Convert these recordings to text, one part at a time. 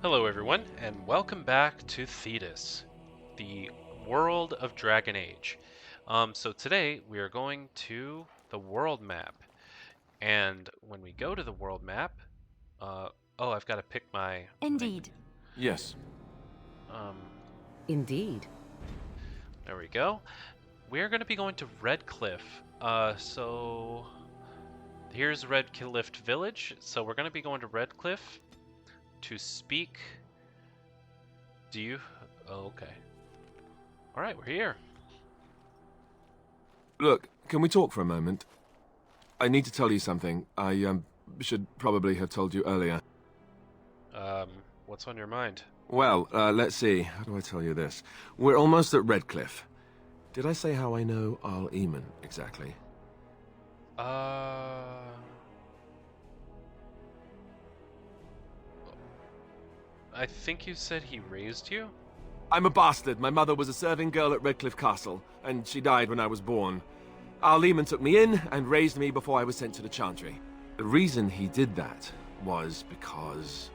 Hello, everyone, and welcome back to Thetis, the world of Dragon Age. So today we are going to the world map, and when we go to the world map, uh, oh, I've got to pick my. Indeed. Yes. Um, Indeed. there we go. We're going to be going to Redcliffe. So here's Redcliffe Village. So we're going to be going to Redcliffe to speak. Do you? Oh, okay. All right, we're here. Look, can we talk for a moment? I need to tell you something. I should probably have told you earlier. What's on your mind? Well, let's see. How do I tell you this? We're almost at Redcliffe. Did I say how I know Eamen exactly? I think you said he raised you? I'm a bastard. My mother was a serving girl at Redcliffe Castle, and she died when I was born. Eamen took me in and raised me before I was sent to the Chantry. The reason he did that was because,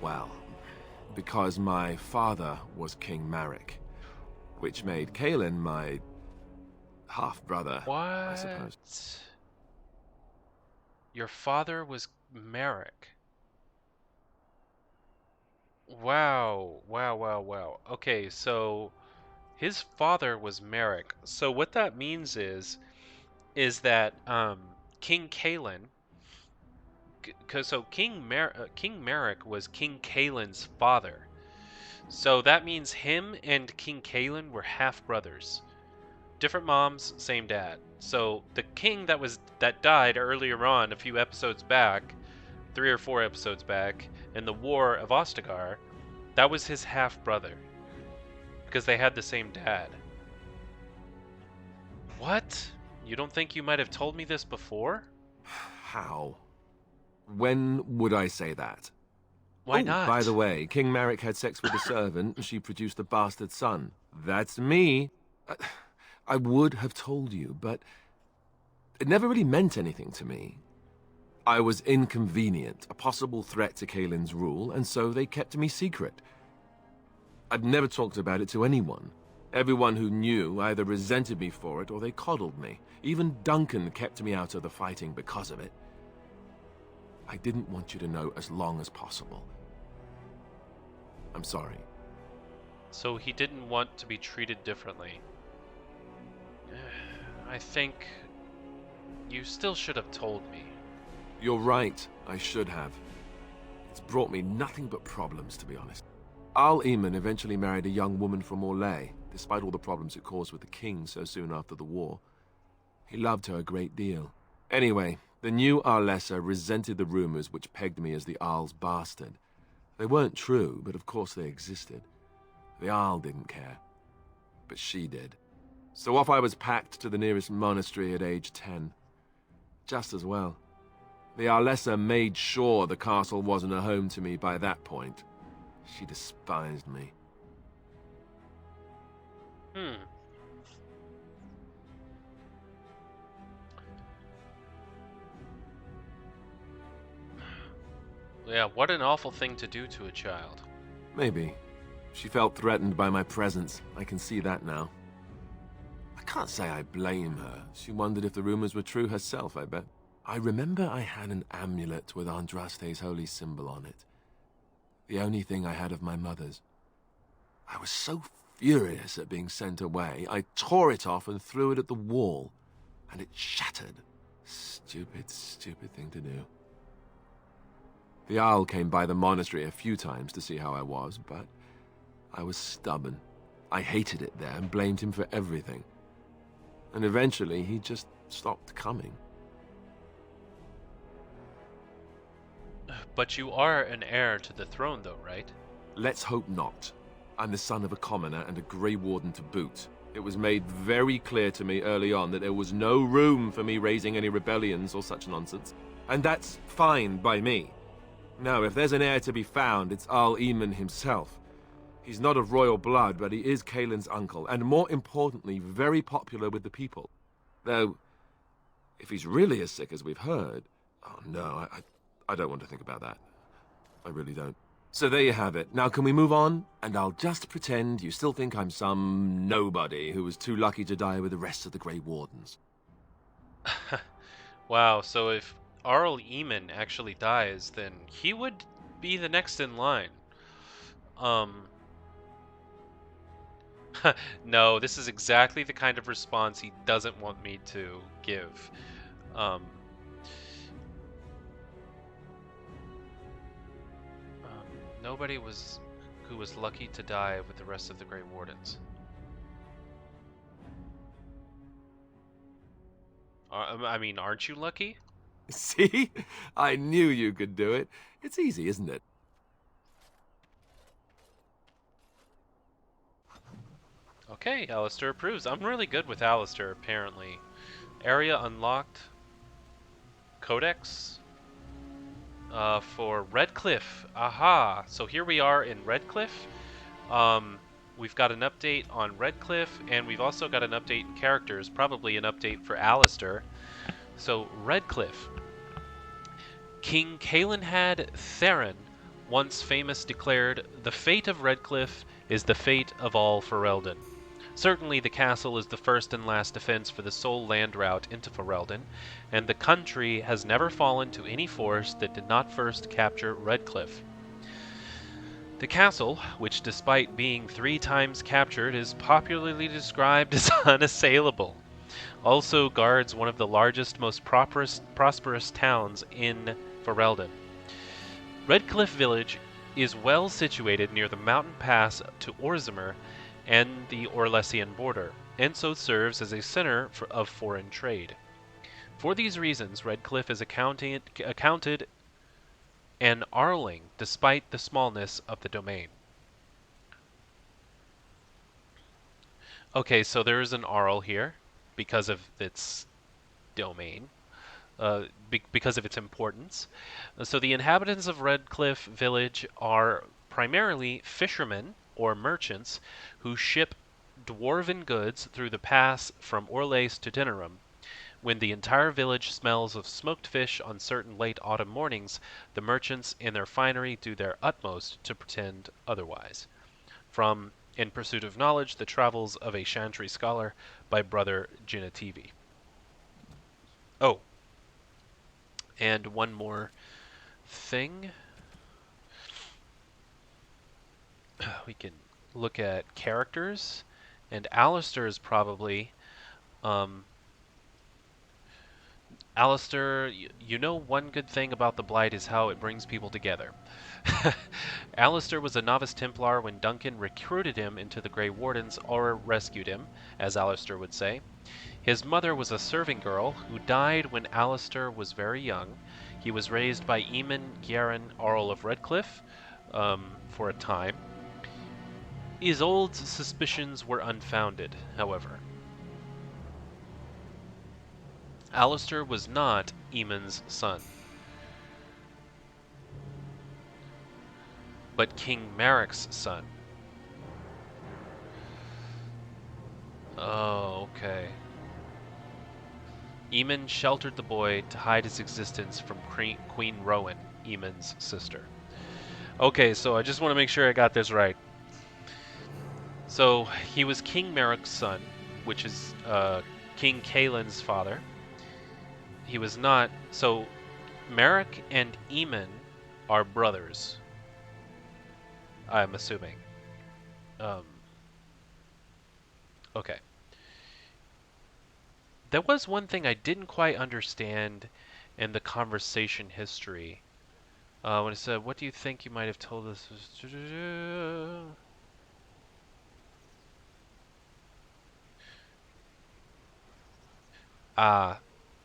well, because my father was King Marek, which made Kaelin my half-brother, What? I suppose. Your father was Marek. Wow, wow, wow, wow. Okay, so his father was Marek. So what that means is that King Kaelin, because so King Marek was King Kaelin's father. So that means him and King Kaelin were half brothers. Different moms, same dad. So the king that died earlier on, a few episodes back, 3 or 4 episodes back, in the War of Ostagar, that was his half brother because they had the same dad. What? You don't think you might have told me this before? How? When would I say that? Why Oh, not? by the way, King Marek had sex with a servant, and she produced a bastard son. That's me. I would have told you, but it never really meant anything to me. I was inconvenient, a possible threat to Kaelin's rule, and so they kept me secret. I've never talked about it to anyone. Everyone who knew either resented me for it or they coddled me. Even Duncan kept me out of the fighting because of it. I didn't want you to know as long as possible. I'm sorry. So he didn't want to be treated differently. I think you still should have told me. You're right, I should have. It's brought me nothing but problems, to be honest. Eamen eventually married a young woman from Orlais, despite all the problems it caused with the king so soon after the war. He loved her a great deal. Anyway, the new Arlessa resented the rumors which pegged me as the Arl's bastard. They weren't true, but of course they existed. The Arl didn't care, but she did. So off I was packed to the nearest monastery at age 10. Just as well. The Arlessa made sure the castle wasn't a home to me by that point. She despised me. Yeah, what an awful thing to do to a child. Maybe. She felt threatened by my presence. I can see that now. I can't say I blame her. She wondered if the rumors were true herself, I bet. I remember I had an amulet with Andraste's holy symbol on it. The only thing I had of my mother's. I was so furious at being sent away, I tore it off and threw it at the wall, and it shattered. Stupid, stupid thing to do. The Owl came by the monastery a few times to see how I was, but I was stubborn. I hated it there and blamed him for everything. And eventually, he just stopped coming. But you are an heir to the throne, though, right? Let's hope not. I'm the son of a commoner and a Grey Warden to boot. It was made very clear to me early on that there was no room for me raising any rebellions or such nonsense. And that's fine by me. No, if there's an heir to be found, it's Eamen himself. He's not of royal blood, but he is Kaelin's uncle, and more importantly, very popular with the people. Though, if he's really as sick as we've heard... Oh no, I don't want to think about that. I really don't. So there you have it. Now can we move on? And I'll just pretend you still think I'm some nobody who was too lucky to die with the rest of the Grey Wardens. Wow, so if Arl Eamen actually dies, then he would be the next in line. Um, no, this is exactly the kind of response he doesn't want me to give. Um, um, nobody was who was lucky to die with the rest of the Grey Wardens. I mean, aren't you lucky? See? I knew you could do it. It's easy, isn't it? Okay, Alistair approves. I'm really good with Alistair, apparently. Area unlocked. Codex. For Redcliffe. Aha! So here we are in Redcliffe. Um, we've got an update on Redcliffe, and we've also got an update in characters, probably an update for Alistair. So, Redcliffe. King Caelenhad Theron, once famous, declared, "The fate of Redcliffe is the fate of all Ferelden." Certainly the castle is the first and last defense for the sole land route into Ferelden, and the country has never fallen to any force that did not first capture Redcliffe. The castle, which despite being 3 times captured is popularly described as unassailable, also guards one of the largest, most prosperous towns in Ferelden. Redcliffe village is well situated near the mountain pass to Orzamer and the Orlesian border, and so serves as a center of foreign trade. For these reasons, Redcliffe is accounted an Arling despite the smallness of the domain. Okay, so there is an Arl here because of its domain, because of its importance. So the inhabitants of Redcliffe village are primarily fishermen or merchants who ship dwarven goods through the pass from Orlais to Dinnerum. When the entire village smells of smoked fish on certain late autumn mornings, the merchants in their finery do their utmost to pretend otherwise. From In Pursuit of Knowledge, The Travels of a Chantry Scholar by Brother Ginativi. Oh, and one more thing. We can look at characters, and Alistair is probably. Um, Alistair, you know one good thing about the Blight is how it brings people together. Alistair was a novice Templar when Duncan recruited him into the Grey Wardens, or rescued him, as Alistair would say. His mother was a serving girl who died when Alistair was very young. He was raised by Eamen Guerin, Earl of Redcliffe, for a time. Isolde's suspicions were unfounded, however. Alistair was not Eamon's son, but King Maric's son. Oh, okay. Eamon sheltered the boy to hide his existence from Queen Rowan, Eamon's sister. Okay, so I just want to make sure I got this right. So he was King Maric's son, which is King Caelen's father. He was not. So Maric and Eamon are brothers, I'm assuming. Um, okay. There was one thing I didn't quite understand in the conversation history. When it said, "What do you think you might have told us?" Ah,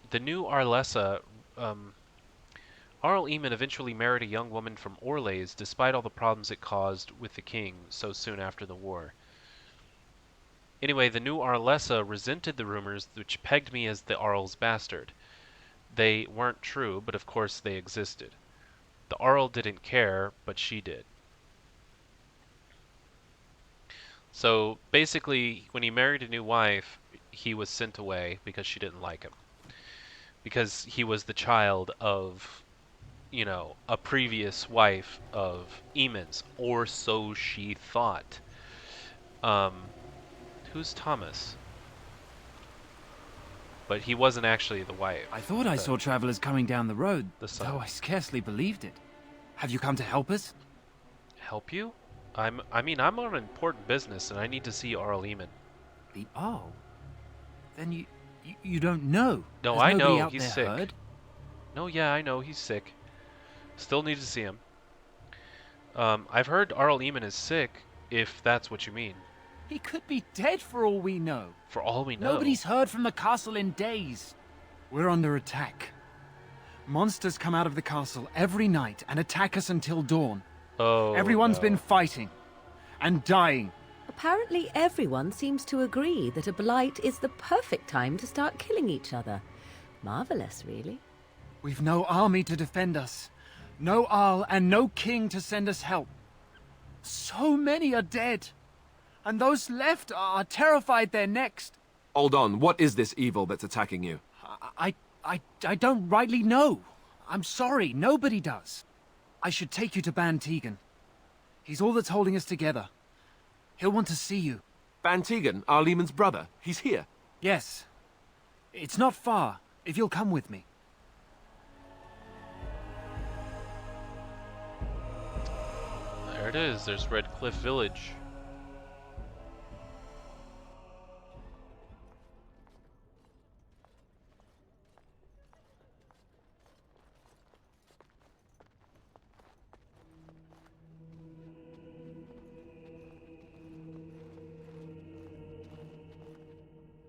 the new Arlessa, Arl Eamon eventually married a young woman from Orlais, despite all the problems it caused with the king so soon after the war. Anyway, the new Arlessa resented the rumors which pegged me as the Arl's bastard. They weren't true, but of course they existed. The Arl didn't care, but she did. So basically, when he married a new wife, he was sent away because she didn't like him. Because he was the child of you know, a previous wife of Eamon's, or so she thought. Um, who's Thomas? But he wasn't actually the wife. I thought I saw travelers coming down the road, The son. though I scarcely believed it. Have you come to help us? Help you? I mean, I'm on important business and I need to see Arl Eamen. The Arl? Then you don't know? No, Has I nobody know out he's there sick. heard? No, yeah, I know he's sick. Still need to see him. I've heard Arl Eamen is sick, if that's what you mean. He could be dead for all we know. For all we know. Nobody's heard from the castle in days. We're under attack. Monsters come out of the castle every night and attack us until dawn. Oh, Everyone's no. been fighting and dying. Apparently everyone seems to agree that a blight is the perfect time to start killing each other. Marvelous, really. We've no army to defend us. No Arl and no king to send us help. So many are dead. And those left are terrified they're next. Hold on, what is this evil that's attacking you? I don't rightly know. I'm sorry, nobody does. I should take you to Ban Tegan. He's all that's holding us together. He'll want to see you. Van Tegan, our Lehman's brother. He's here. Yes. It's not far, if you'll come with me. There it is. There's Redcliffe Village.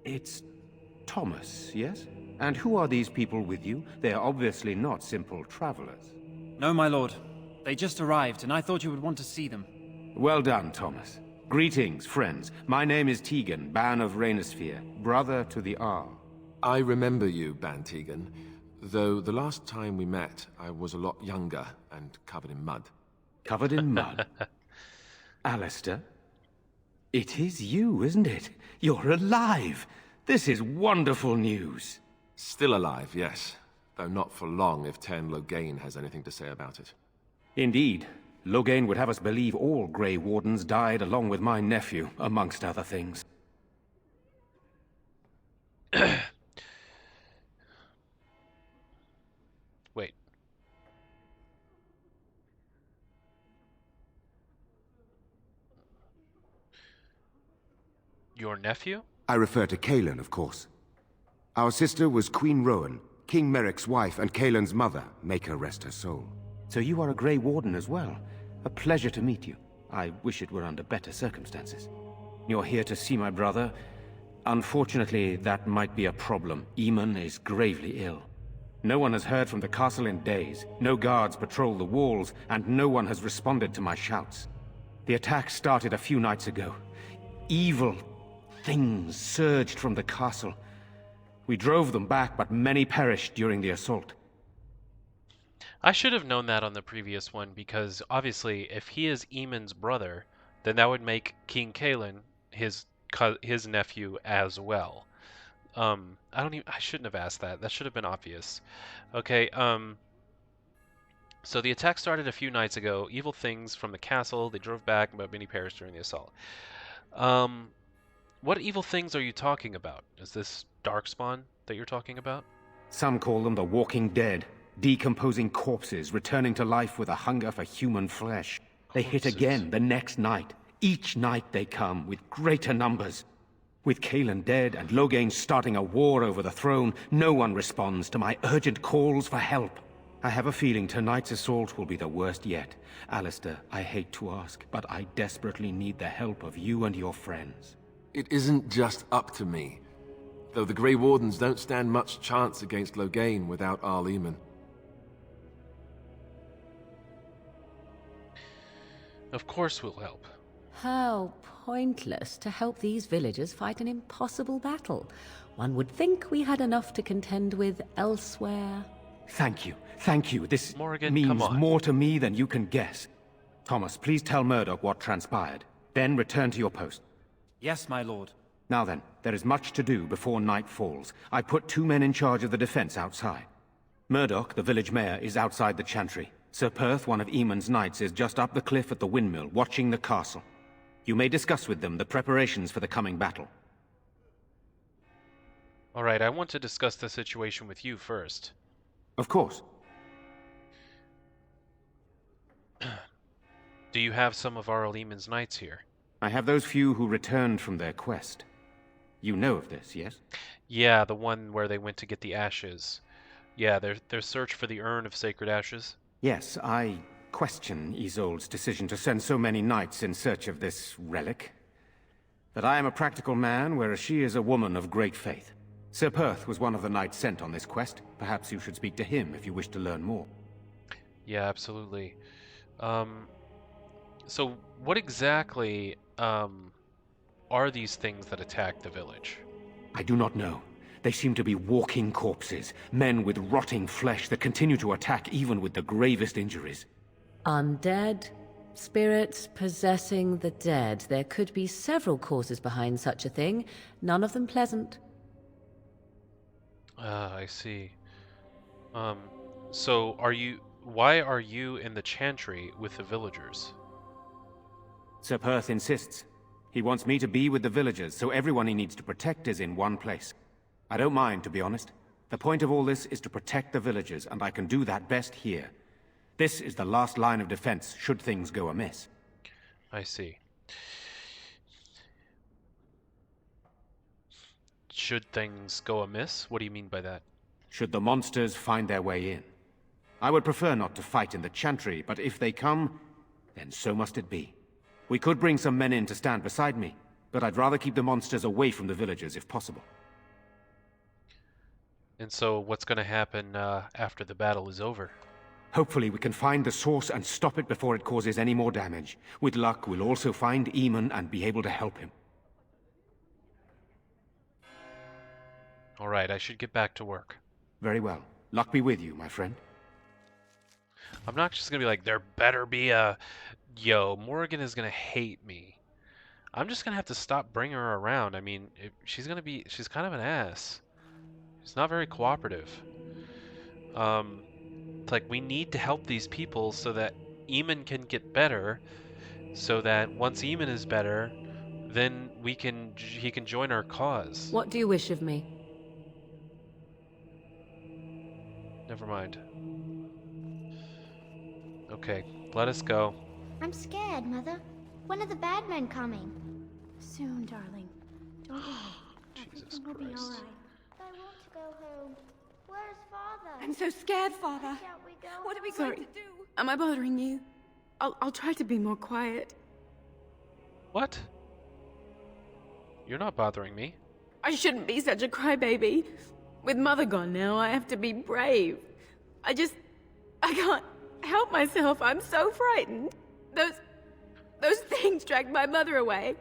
It's Thomas, yes? And who are these people with you? They are obviously not simple travelers. No, my lord. They just arrived, and I thought you would want to see them. Well done, Thomas. Greetings, friends. My name is Tegan, Ban of Rainersphere, brother to the Arl. I remember you, Van Tegan, though the last time we met, I was a lot younger and covered in mud. Covered in mud. Alistair? It is you, isn't it? You're alive! This is wonderful news. Still alive, yes. Though not for long if Tern Loghain has anything to say about it. Indeed. Loghain would have us believe all Grey Wardens died along with my nephew, amongst other things. Wait. Your nephew? I refer to Cailan, of course. Our sister was Queen Rowan, King Merrick's wife and Cailan's mother. Make her rest her soul. So you are a Grey Warden as well. A pleasure to meet you. I wish it were under better circumstances. You're here to see my brother. Unfortunately, that might be a problem. Eamen is gravely ill. No one has heard from the castle in days. No guards patrol the walls, and no one has responded to my shouts. The attack started a few nights ago. Evil things surged from the castle. We drove them back, but many perished during the assault. I should have known that on the previous one, because obviously if he is Eamon's brother, then that would make King Cailan his nephew as well. I shouldn't have asked that. That should have been obvious. Okay, so the attack started a few nights ago. Evil things from the castle, they drove back, but many perished during the assault. What evil things are you talking about? Is this Darkspawn that you're talking about? Some call them the Walking Dead. Decomposing corpses returning to life with a hunger for human flesh. They hit again the next night. Each night they come with greater numbers. With Cailan dead and Loghain starting a war over the throne, no one responds to my urgent calls for help. I have a feeling tonight's assault will be the worst yet. Alistair, I hate to ask, but I desperately need the help of you and your friends. It isn't just up to me. Though the Grey Wardens don't stand much chance against Loghain without Arl Eamen. Of course we'll help. How pointless to help these villagers fight an impossible battle. One would think we had enough to contend with elsewhere. Thank you. Thank you. This Morrigan, means come on. more to me than you can guess. Thomas, please tell Murdoch what transpired. Then return to your post. Yes, my lord. Now then, there is much to do before night falls. I put 2 men in charge of the defense outside. Murdoch, the village mayor, is outside the chantry. Sir Perth, one of Eamon's knights, is just up the cliff at the windmill, watching the castle. You may discuss with them the preparations for the coming battle. All right, I want to discuss the situation with you first. Of course. Do you have some of Arl Eamon's knights here? I have those few who returned from their quest. You know of this, yes? Yeah, the one where they went to get the ashes. Yeah, their search for the urn of sacred ashes. Yes, I question Isolde's decision to send so many knights in search of this relic. But I am a practical man, whereas she is a woman of great faith. Sir Perth was one of the knights sent on this quest. Perhaps you should speak to him if you wish to learn more. Yeah, absolutely. So what exactly are these things that attack the village? I do not know. They seem to be walking corpses, men with rotting flesh that continue to attack even with the gravest injuries. Undead, spirits possessing the dead. There could be several causes behind such a thing, none of them pleasant. Ah, I see. So why are you in the chantry with the villagers? Sir Perth insists. He wants me to be with the villagers, so everyone he needs to protect is in one place. I don't mind, to be honest. The point of all this is to protect the villagers, and I can do that best here. This is the last line of defense, should things go amiss. I see. Should things go amiss? What do you mean by that? Should the monsters find their way in. I would prefer not to fight in the chantry, but if they come, then so must it be. We could bring some men in to stand beside me, but I'd rather keep the monsters away from the villagers if possible. And so what's going to happen after the battle is over? Hopefully we can find the source and stop it before it causes any more damage. With luck, we'll also find Eamen and be able to help him. All right, I should get back to work. Very well. Luck be with you, my friend. I'm not just going to be like, there better be a... Yo, Morgan is going to hate me. I'm just going to have to stop bringing her around. I mean, she's kind of an ass. She's not very cooperative. It's like, we need to help these people so that Eamen can get better, so that once Eamen is better, then he can join our cause. What do you wish of me? Never mind. Okay, let us go. I'm scared, Mother. When are the bad men coming? Soon, darling. Don't worry. Jesus Everything will be Christ. all right. I want to go home. Where's Father? I'm so scared, Father. Why can't we go What are we home? going to do? Am I bothering you? I'll try to be more quiet. What? You're not bothering me. I shouldn't be such a crybaby. With Mother gone now, I have to be brave. I can't help myself. I'm so frightened. Those things dragged my mother away.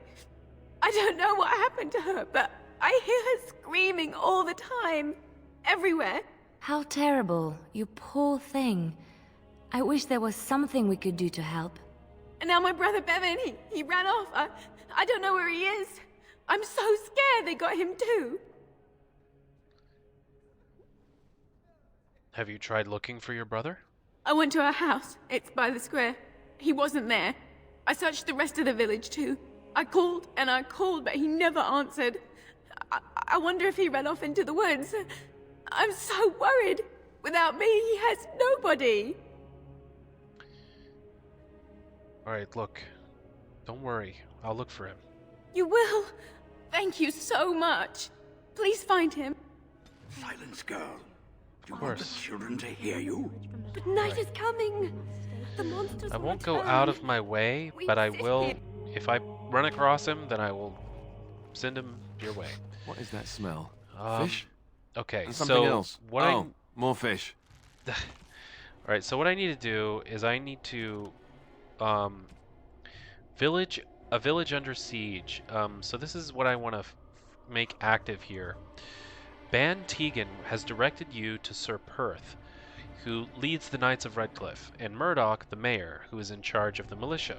I don't know what happened to her, but I hear her screaming all the time. Everywhere. How terrible, you poor thing. I wish there was something we could do to help. And now my brother Bevan, he ran off. I don't know where he is. I'm so scared they got him too. Have you tried looking for your brother? I went to our house. It's by the square. He wasn't there. I searched the rest of the village too. I called and I called, but he never answered. I wonder if he ran off into the woods. I'm so worried. Without me, he has nobody. Alright, look. Don't worry. I'll look for him. You will? Thank you so much. Please find him. Silence, girl. Do you Of want the course. children to hear you? But night is coming. The monsters I will won't go return. out of my way, We but I insist will... it. If I run across him, then I will send him your way. What is that smell? Um, Fish? Okay, And something so... else. What Oh, more fish. Alright, so what I need to do is I need to... A village under siege. So this is what I want to make active here. Ban Tegan has directed you to Sir Perth, who leads the Knights of Redcliffe, and Murdoch, the mayor, who is in charge of the militia.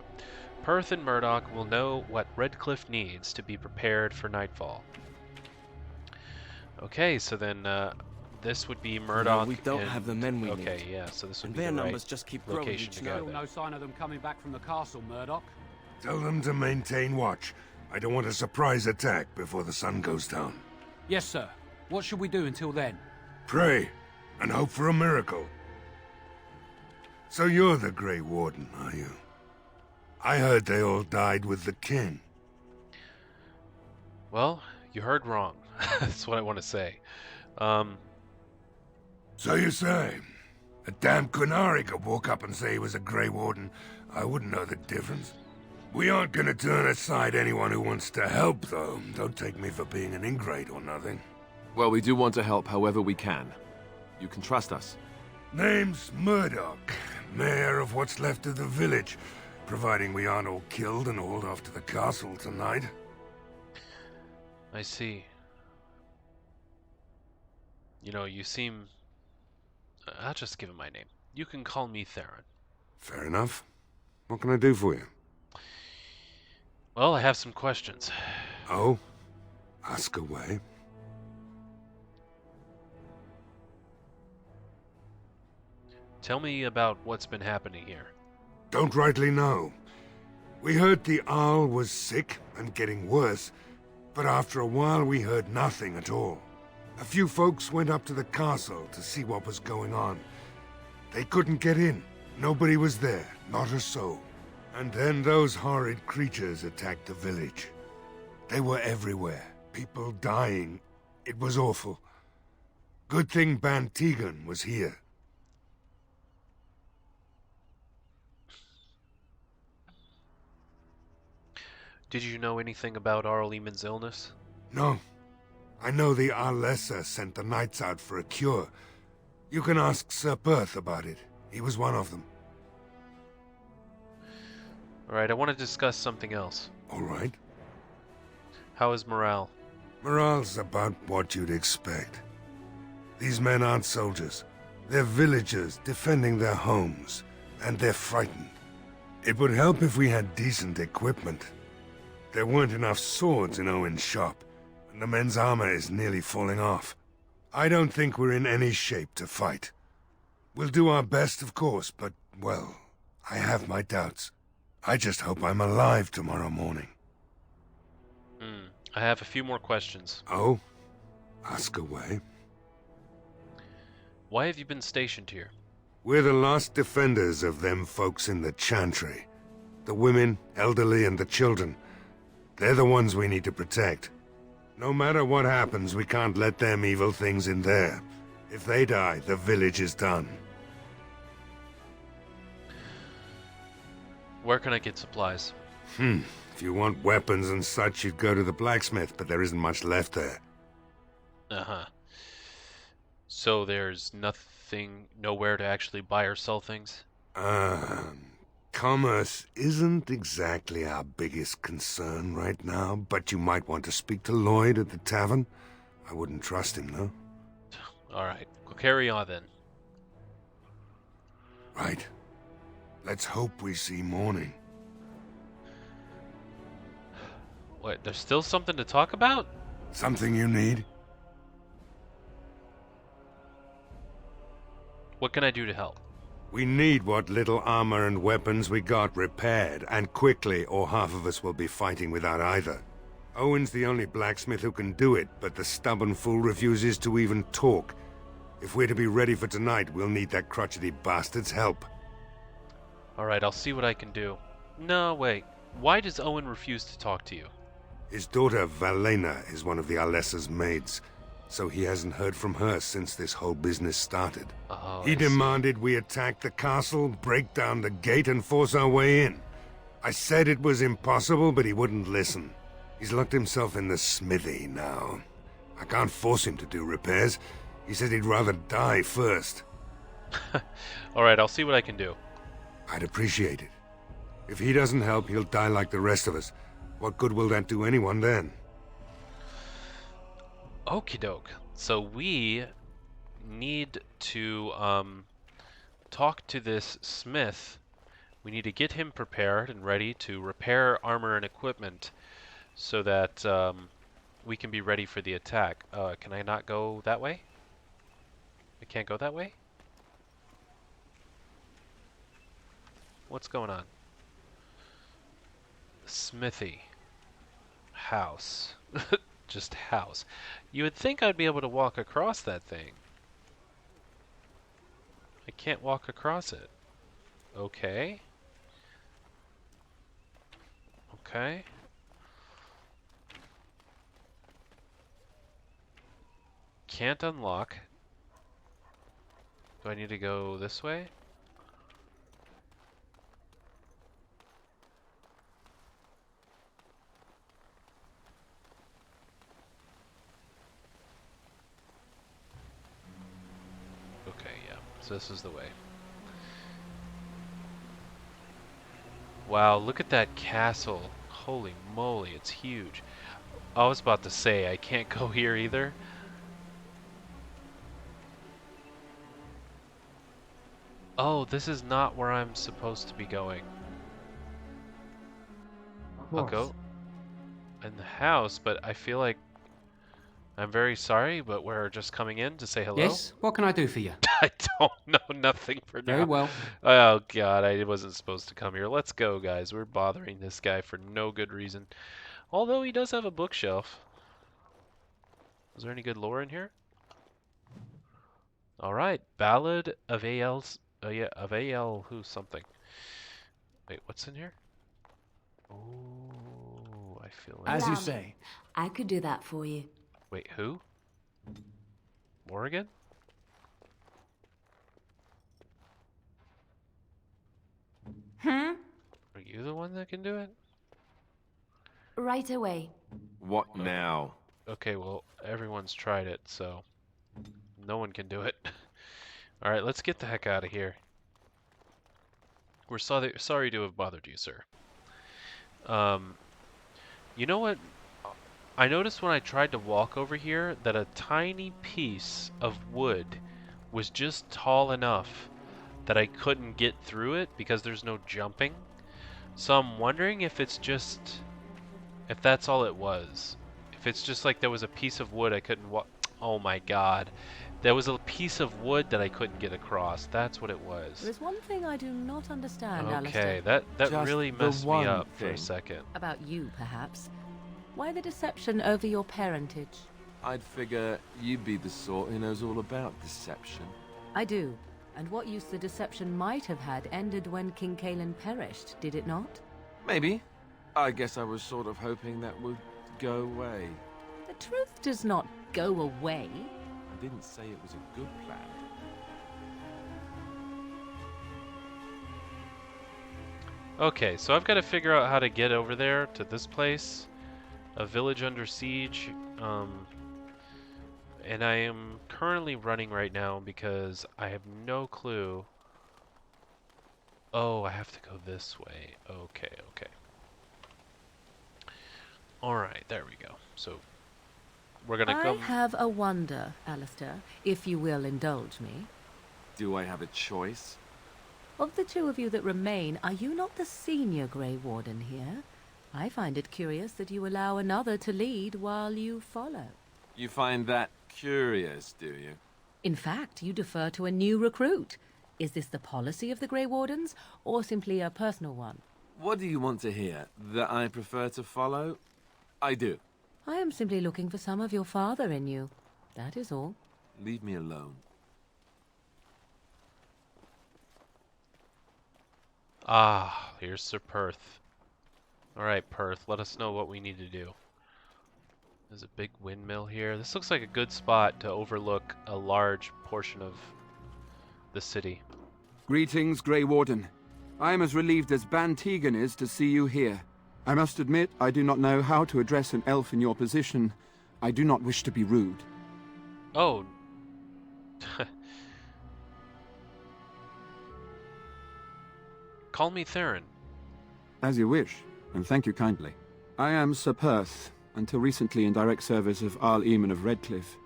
Perth and Murdoch will know what Redcliffe needs to be prepared for nightfall. Okay, so then this would be No, Murdoch. we don't and, have the men we okay, need. yeah, so this would And be their the right numbers just keep growing location each to night. go Still there. no sign of them coming back from the castle, Murdoch. Tell them to maintain watch. I don't want a surprise attack before the sun goes down. Yes, sir. What should we do until then? Pray, and hope for a miracle. So you're the Grey Warden, are you? I heard they all died with the king. Well, you heard wrong. That's what I want to say. So you say? A damn Qunari could walk up and say he was a Grey Warden. I wouldn't know the difference. We aren't gonna turn aside anyone who wants to help, though. Don't take me for being an ingrate or nothing. Well, we do want to help however we can. You can trust us. Name's Murdoch, mayor of what's left of the village, providing we aren't all killed and hauled off to the castle tonight. I see. You know, you seem... I'll just give him my name. You can call me Theron. Fair enough. What can I do for you? Well, I have some questions. Oh? Ask away. Tell me about what's been happening here. Don't rightly know. We heard the Arl was sick and getting worse, but after a while we heard nothing at all. A few folks went up to the castle to see what was going on. They couldn't get in. Nobody was there, not a soul. And then those horrid creatures attacked the village. They were everywhere, people dying. It was awful. Good thing Ban Tegan was here. Did you know anything about Arl Eamon's illness? No. I know the Arlessa sent the knights out for a cure. You can ask Sir Perth about it. He was one of them. Alright, I want to discuss something else. All right. How is morale? Morale's about what you'd expect. These men aren't soldiers. They're villagers defending their homes, and they're frightened. It would help if we had decent equipment. There weren't enough swords in Owen's shop, and the men's armor is nearly falling off. I don't think we're in any shape to fight. We'll do our best, of course, but, well, I have my doubts. I just hope I'm alive tomorrow morning. I have a few more questions. Oh? Ask away. Why have you been stationed here? We're the last defenders of them folks in the Chantry. The women, elderly, and the children. They're the ones we need to protect. No matter what happens, we can't let them evil things in there. If they die, the village is done. Where can I get supplies? If you want weapons and such, you'd go to the blacksmith, but there isn't much left there. Uh-huh. So there's nothing, nowhere to actually buy or sell things? Commerce isn't exactly our biggest concern right now, but you might want to speak to Lloyd at the tavern. I wouldn't trust him, though. Alright, we'll carry on then. Right. Let's hope we see morning. What, there's still something to talk about? Something you need? What can I do to help? We need what little armor and weapons we got repaired, and quickly, or half of us will be fighting without either. Owen's the only blacksmith who can do it, but the stubborn fool refuses to even talk. If we're to be ready for tonight, we'll need that crotchety bastard's help. Alright, I'll see what I can do. No, wait. Why does Owen refuse to talk to you? His daughter, Valena, is one of the Alessa's maids, so he hasn't heard from her since this whole business started. Oh, He demanded we attack the castle, break down the gate, and force our way in. I said it was impossible, but he wouldn't listen. He's locked himself in the smithy now. I can't force him to do repairs. He said he'd rather die first. Alright, I'll see what I can do. I'd appreciate it. If he doesn't help, he'll die like the rest of us. What good will that do anyone then? Okie doke. So we need to talk to this smith. We need to get him prepared and ready to repair armor and equipment so that we can be ready for the attack. Can I not go that way? I can't go that way? What's going on? Smithy. House. Just house. You would think I'd be able to walk across that thing. I can't walk across it. Okay. Okay. Can't unlock. Do I need to go this way? Okay, yeah. So this is the way. Wow, look at that castle. Holy moly, it's huge. I was about to say, I can't go here either. Oh, this is not where I'm supposed to be going. I'll go in the house, but I feel like I'm very sorry, but we're just coming in to say hello. Yes, what can I do for you? I don't know nothing for now. Very well. Oh god, I wasn't supposed to come here. Let's go, guys. We're bothering this guy for no good reason. Although he does have a bookshelf. Is there any good lore in here? All right, Ballad of A.L.'s. Oh yeah, of A.L. who something. Wait, what's in here? Oh, I feel like... As you say. I could do that for you. Wait, who? Morrigan? Hmm? Are you the one that can do it? Right away. What now? Okay, well, everyone's tried it, so no one can do it. All right, let's get the heck out of here. We're sorry to have bothered you, sir. You know what? I noticed when I tried to walk over here that a tiny piece of wood was just tall enough that I couldn't get through it because there's no jumping. So I'm wondering if it's just... if that's all it was. If it's just like there was a piece of wood I couldn't walk... Oh my god. There was a piece of wood that I couldn't get across. That's what it was. There's one thing I do not understand, Okay, Alistair. that really messed me up for a thing. second. About you, perhaps. Why the deception over your parentage? I'd figure you'd be the sort who knows all about deception. I do. And what use the deception might have had ended when King Cailan perished, did it not? Maybe. I guess I was sort of hoping that would go away. The truth does not go away. I didn't say it was a good plan. Okay, so I've got to figure out how to get over there to this place. A village under siege. And I am currently running right now because I have no clue. Oh, I have to go this way. Okay, okay. Alright, there we go. So, we're gonna go... I have a wonder, Alistair, if you will indulge me. Do I have a choice? Of the two of you that remain, are you not the senior Grey Warden here? I find it curious that you allow another to lead while you follow. You find that curious, do you? In fact, you defer to a new recruit. Is this the policy of the Grey Wardens, or simply a personal one? What do you want to hear? That I prefer to follow? I do. I am simply looking for some of your father in you. That is all. Leave me alone. Ah, here's Sir Perth. Alright, Perth, let us know what we need to do. There's a big windmill here. This looks like a good spot to overlook a large portion of the city. Greetings, Grey Warden. I am as relieved as Ban Tegan is to see you here. I must admit, I do not know how to address an elf in your position. I do not wish to be rude. Oh. Call me Theron. As you wish, and thank you kindly. I am Sir Perth, until recently in direct service of Eamen of Redcliffe.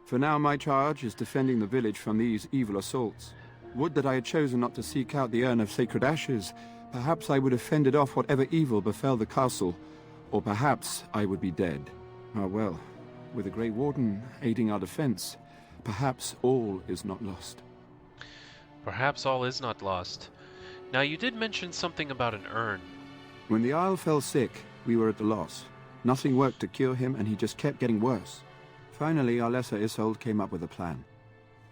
For now, my charge is defending the village from these evil assaults. Would that I had chosen not to seek out the urn of sacred ashes. Perhaps I would have fended off whatever evil befell the castle, or perhaps I would be dead. Ah well, with the Grey Warden aiding our defense, Perhaps all is not lost. Perhaps all is not lost. Now, you did mention something about an urn. When the Isle fell sick, we were at a loss. Nothing worked to cure him, and he just kept getting worse. Finally, our lesser Isolde came up with a plan.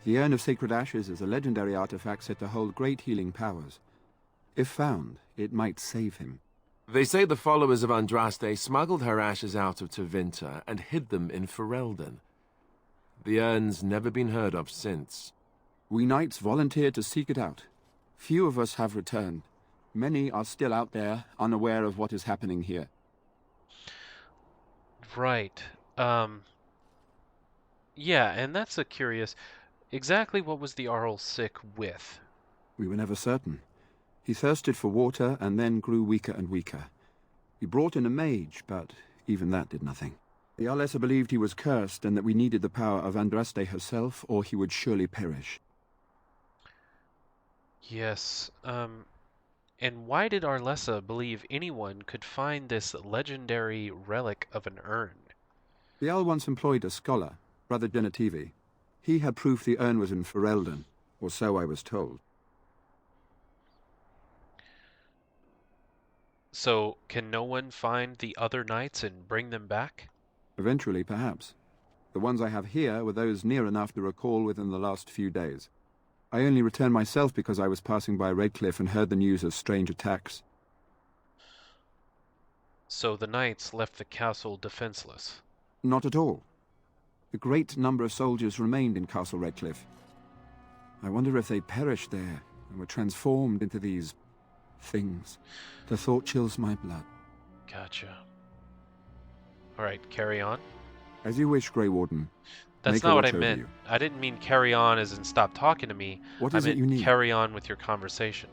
The Urn of Sacred Ashes is a legendary artifact said to hold great healing powers. If found, it might save him. They say the followers of Andraste smuggled her ashes out of Tevinter and hid them in Ferelden. The urn's never been heard of since. We knights volunteered to seek it out. Few of us have returned. Many are still out there, unaware of what is happening here. Right. Yeah, and that's a curious... Exactly what was the Arl sick with? We were never certain. He thirsted for water and then grew weaker and weaker. We brought in a mage, but even that did nothing. The Arlessa believed he was cursed and that we needed the power of Andraste herself, or he would surely perish. Yes, and why did Arlessa believe anyone could find this legendary relic of an urn? The Arl once employed a scholar, Brother Genetivi. He had proof the urn was in Ferelden, or so I was told. So, can no one find the other knights and bring them back? Eventually, perhaps. The ones I have here were those near enough to recall within the last few days. I only returned myself because I was passing by Redcliffe and heard the news of strange attacks. So the knights left the castle defenseless? Not at all. A great number of soldiers remained in Castle Redcliffe. I wonder if they perished there and were transformed into these... things. The thought chills my blood. Gotcha. Alright, carry on. As you wish, Grey Warden. That's not what I meant. I didn't mean carry on as in stop talking to me. What is it you need? Carry on with your conversation.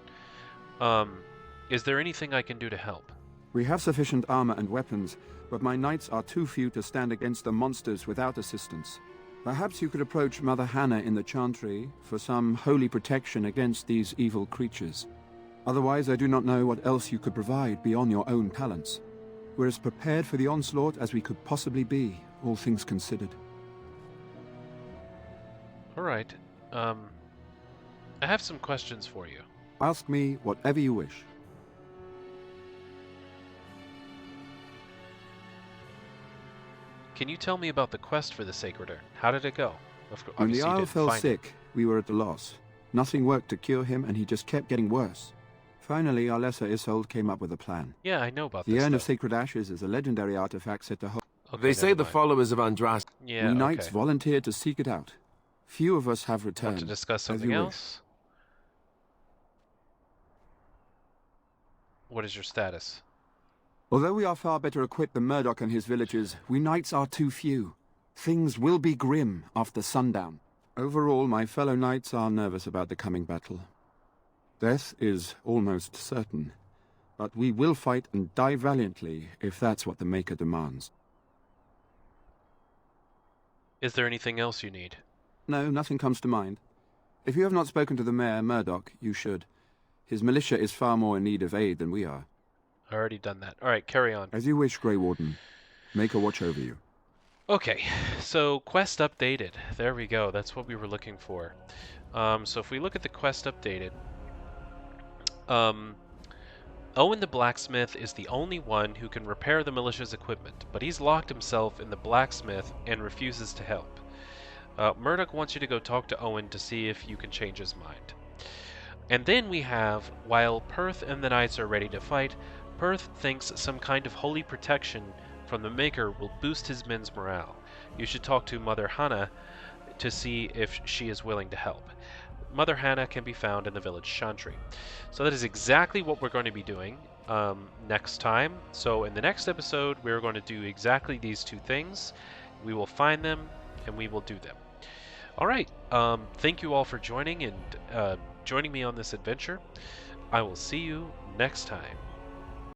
Is there anything I can do to help? We have sufficient armor and weapons, but my knights are too few to stand against the monsters without assistance. Perhaps you could approach Mother Hannah in the Chantry for some holy protection against these evil creatures. Otherwise, I do not know what else you could provide beyond your own talents. We're as prepared for the onslaught as we could possibly be, all things considered. Alright, I have some questions for you. Ask me whatever you wish. Can you tell me about the quest for the Sacred Urn? How did it go? When the Isle fell sick, we were at a loss. Nothing worked to cure him, and he just kept getting worse. Finally, our lesser Isolde came up with a plan. Yeah, I know about this. The Urn of Sacred Ashes is a legendary artifact said to hold... Okay, they say the followers of Andraste... Yeah, we knights volunteered to seek it out. Few of us have returned. Want to discuss something else? What is your status? Although we are far better equipped than Murdoch and his villagers, we knights are too few. Things will be grim after sundown. Overall, my fellow knights are nervous about the coming battle. Death is almost certain, but we will fight and die valiantly if that's what the Maker demands. Is there anything else you need? No, nothing comes to mind. If you have not spoken to the Mayor, Murdoch, you should. His militia is far more in need of aid than we are. I already done that. Alright, carry on. As you wish, Grey Warden. Make a watch over you. Okay, so quest updated. There we go. That's what we were looking for. So if we look at the quest updated, Owen the blacksmith is the only one who can repair the militia's equipment, but he's locked himself in the blacksmith and refuses to help. Murdoch wants you to go talk to Owen to see if you can change his mind. And then we have, while Perth and the knights are ready to fight, Perth thinks some kind of holy protection from the Maker will boost his men's morale. You should talk to Mother Hannah to see if she is willing to help. Mother Hannah can be found in the village Chantry. So that is exactly what we're going to be doing next time. So in the next episode, we're going to do exactly these two things. We will find them and we will do them. All right. Thank you all for joining and joining me on this adventure. I will see you next time.